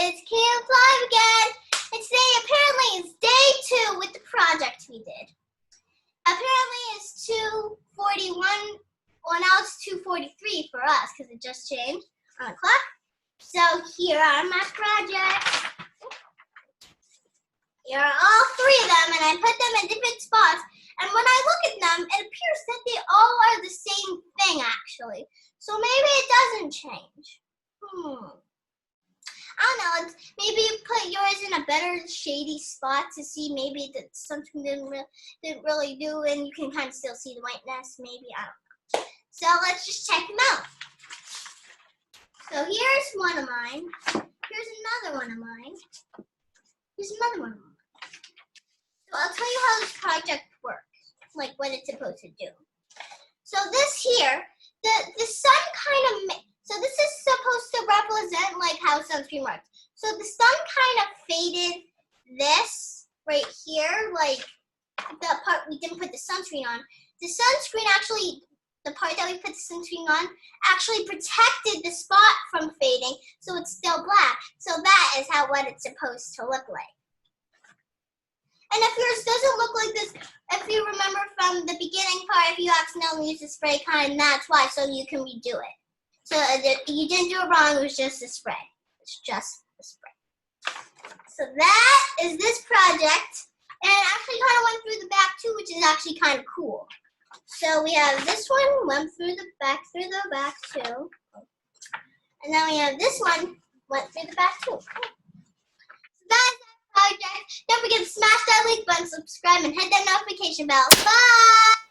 it's KidsCampLive again, and today apparently is day 2 with the project we did. Apparently it's 2:41, well now it's 2:43 for us because it just changed on the clock. So here are my projects. Here are all 3 of them, and I put them in different spots. And when I look at them, it appears that they all are the same thing actually. So maybe it doesn't change. I don't know, maybe you put yours in a better shady spot to see maybe that something didn't really do, and you can kind of still see the whiteness, maybe, I don't know. So let's just check them out. So here's one of mine. Here's another one of mine. Here's another one of mine. So I'll tell you how this project works, like what it's supposed to do. So this here, the sun kind of, so this is supposed to represent like how sunscreen works. So the sun kind of faded this right here, like the part we didn't put the sunscreen on. The sunscreen actually, the part that we put the sunscreen on, actually protected the spot from fading, so it's still black. So that is what it's supposed to look like. And if yours doesn't look like this, if you remember from the beginning part, if you accidentally use the spray kind, that's why, so you can redo it. So you didn't do it wrong, it was just a spray. It's just a spray. So that is this project. And it actually kind of went through the back too, which is actually kind of cool. So we have this one, went through the back too. And then we have this one, went through the back too. So that's that project. Don't forget to smash that like button, subscribe, and hit that notification bell. Bye!